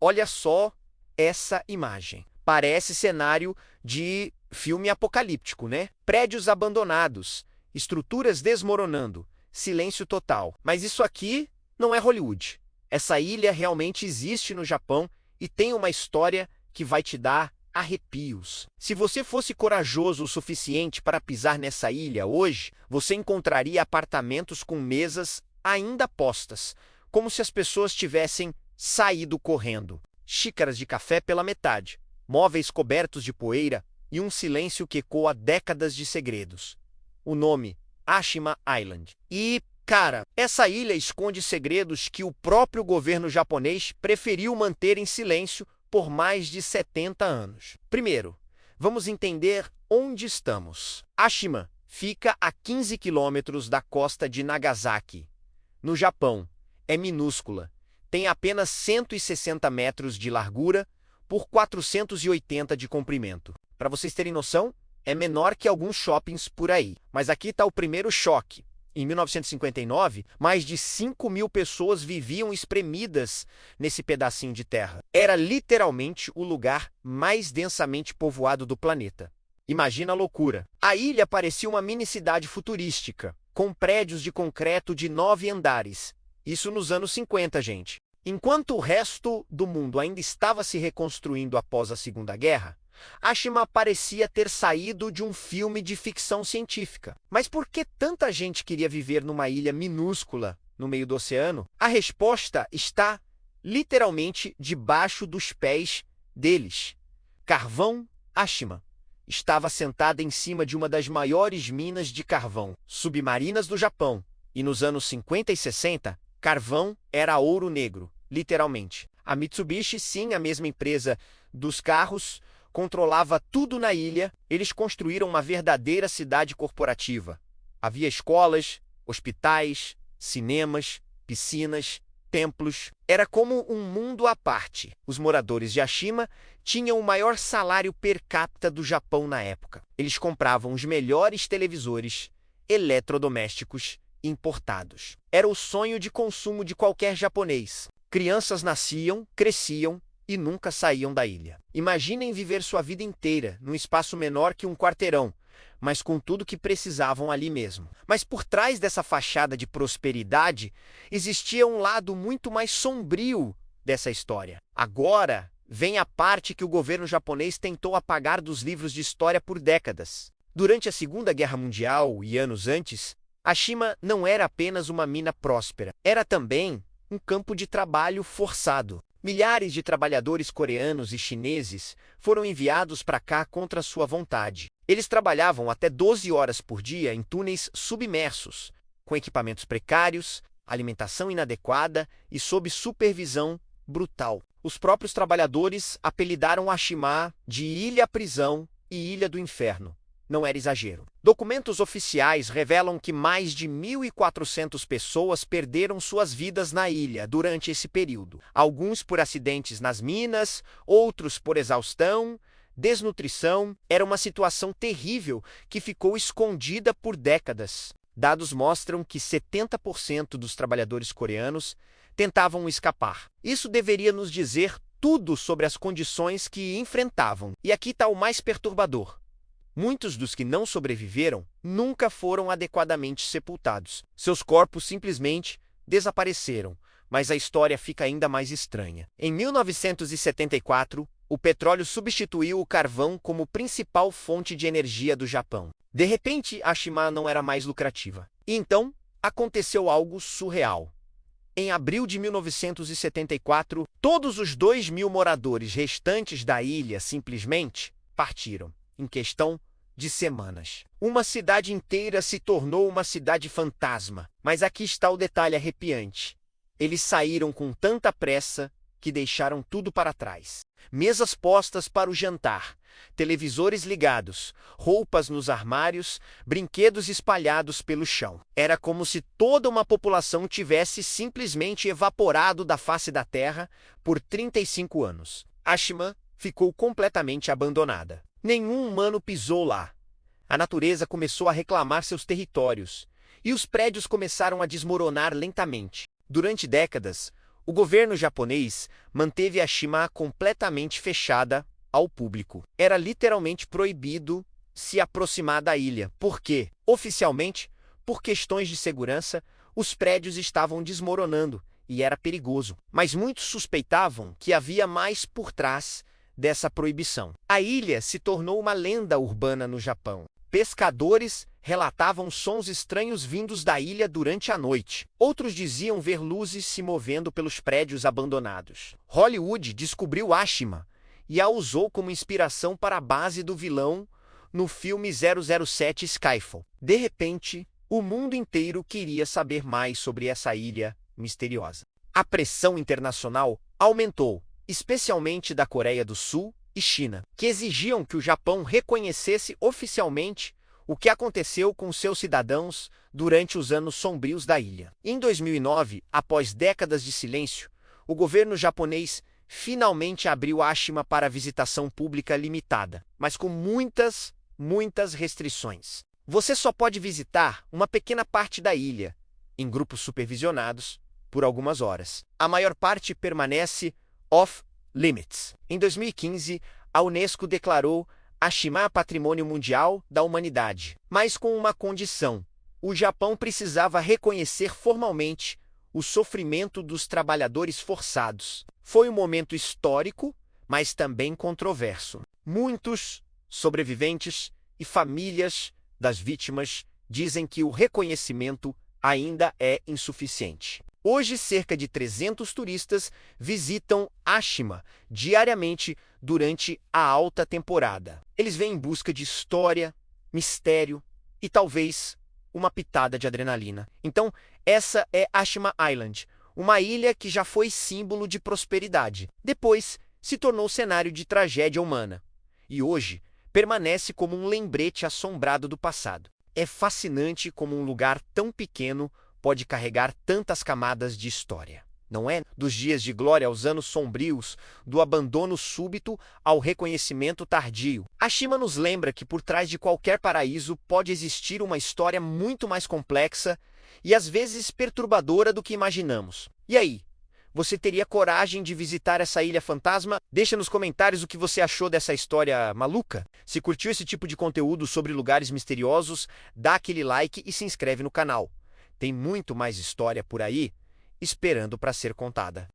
Olha só essa imagem. Parece cenário de filme apocalíptico, né? Prédios abandonados, estruturas desmoronando, silêncio total. Mas isso aqui não é Hollywood. Essa ilha realmente existe no Japão e tem uma história que vai te dar arrepios. Se você fosse corajoso o suficiente para pisar nessa ilha hoje, você encontraria apartamentos com mesas ainda postas, como se as pessoas tivessem saído correndo. Xícaras de café pela metade, móveis cobertos de poeira e um silêncio que ecoa décadas de segredos. O nome, Ashima Island. E, cara, essa ilha esconde segredos que o próprio governo japonês preferiu manter em silêncio por mais de 70 anos. Primeiro, vamos entender onde estamos. Ashima fica a 15 quilômetros da costa de Nagasaki, no Japão. É minúscula. Tem apenas 160 metros de largura por 480 de comprimento. Para vocês terem noção, é menor que alguns shoppings por aí. Mas aqui está o primeiro choque. Em 1959, mais de 5.000 pessoas viviam espremidas nesse pedacinho de terra. Era literalmente o lugar mais densamente povoado do planeta. Imagina a loucura. A ilha parecia uma mini-cidade futurística, com prédios de concreto de 9 andares. Isso nos anos 50, gente. Enquanto o resto do mundo ainda estava se reconstruindo após a Segunda Guerra, Ashima parecia ter saído de um filme de ficção científica. Mas por que tanta gente queria viver numa ilha minúscula no meio do oceano? A resposta está literalmente debaixo dos pés deles. Carvão Ashima estava sentada em cima de uma das maiores minas de carvão submarinas do Japão. E nos anos 50 e 60, carvão era ouro negro, literalmente. A Mitsubishi, sim, a mesma empresa dos carros, controlava tudo na ilha. Eles construíram uma verdadeira cidade corporativa. Havia escolas, hospitais, cinemas, piscinas, templos. Era como um mundo à parte. Os moradores de Ashima tinham o maior salário per capita do Japão na época. Eles compravam os melhores televisores, eletrodomésticos importados. Era o sonho de consumo de qualquer japonês. Crianças nasciam, cresciam e nunca saíam da ilha. Imaginem viver sua vida inteira num espaço menor que um quarteirão, mas com tudo que precisavam ali mesmo. Mas por trás dessa fachada de prosperidade, existia um lado muito mais sombrio dessa história. Agora vem a parte que o governo japonês tentou apagar dos livros de história por décadas. Durante a Segunda Guerra Mundial e anos antes, Ashima não era apenas uma mina próspera, era também um campo de trabalho forçado. Milhares de trabalhadores coreanos e chineses foram enviados para cá contra sua vontade. Eles trabalhavam até 12 horas por dia em túneis submersos, com equipamentos precários, alimentação inadequada e sob supervisão brutal. Os próprios trabalhadores apelidaram Ashima de Ilha-Prisão e Ilha do Inferno. Não era exagero. Documentos oficiais revelam que mais de 1.400 pessoas perderam suas vidas na ilha durante esse período. Alguns por acidentes nas minas, outros por exaustão, desnutrição. Era uma situação terrível que ficou escondida por décadas. Dados mostram que 70% dos trabalhadores coreanos tentavam escapar. Isso deveria nos dizer tudo sobre as condições que enfrentavam. E aqui está o mais perturbador. Muitos dos que não sobreviveram nunca foram adequadamente sepultados. Seus corpos simplesmente desapareceram, mas a história fica ainda mais estranha. Em 1974, o petróleo substituiu o carvão como principal fonte de energia do Japão. De repente, Ashima não era mais lucrativa. E então, aconteceu algo surreal. Em abril de 1974, todos os 2.000 moradores restantes da ilha simplesmente partiram. Em questão de semanas. Uma cidade inteira se tornou uma cidade fantasma. Mas aqui está o detalhe arrepiante. Eles saíram com tanta pressa que deixaram tudo para trás. Mesas postas para o jantar, televisores ligados, roupas nos armários, brinquedos espalhados pelo chão. Era como se toda uma população tivesse simplesmente evaporado da face da terra por 35 anos. Ashima ficou completamente abandonada. Nenhum humano pisou lá. A natureza começou a reclamar seus territórios, e os prédios começaram a desmoronar lentamente. Durante décadas, O governo japonês manteve Ashima completamente fechada ao público. Era literalmente proibido se aproximar da ilha, porque, oficialmente, por questões de segurança, os prédios estavam desmoronando e era perigoso. Mas muitos suspeitavam que havia mais por trás dessa proibição. A ilha se tornou uma lenda urbana no Japão. Pescadores relatavam sons estranhos vindos da ilha durante a noite. Outros diziam ver luzes se movendo pelos prédios abandonados. Hollywood descobriu Ashima e a usou como inspiração para a base do vilão no filme 007 Skyfall. De repente, o mundo inteiro queria saber mais sobre essa ilha misteriosa. A pressão internacional aumentou, especialmente da Coreia do Sul e China, que exigiam que o Japão reconhecesse oficialmente o que aconteceu com seus cidadãos durante os anos sombrios da ilha. Em 2009, após décadas de silêncio, o governo japonês finalmente abriu Ashima para visitação pública limitada, mas com muitas restrições. Você só pode visitar uma pequena parte da ilha, em grupos supervisionados, por algumas horas. A maior parte permanece off-limits. Em 2015, a Unesco declarou Ashima Patrimônio Mundial da Humanidade, mas com uma condição: o Japão precisava reconhecer formalmente o sofrimento dos trabalhadores forçados. Foi um momento histórico, mas também controverso. Muitos sobreviventes e famílias das vítimas dizem que o reconhecimento ainda é insuficiente. Hoje, cerca de 300 turistas visitam Ashima diariamente durante a alta temporada. Eles vêm em busca de história, mistério e talvez uma pitada de adrenalina. Então, essa é Ashima Island, uma ilha que já foi símbolo de prosperidade. Depois, se tornou cenário de tragédia humana. E hoje, permanece como um lembrete assombrado do passado. É fascinante como um lugar tão pequeno pode carregar tantas camadas de história, não é? Dos dias de glória aos anos sombrios, do abandono súbito ao reconhecimento tardio. Ashima nos lembra que por trás de qualquer paraíso pode existir uma história muito mais complexa e às vezes perturbadora do que imaginamos. E aí? Você teria coragem de visitar essa ilha fantasma? Deixa nos comentários o que você achou dessa história maluca. Se curtiu esse tipo de conteúdo sobre lugares misteriosos, dá aquele like e se inscreve no canal. Tem muito mais história por aí, esperando para ser contada.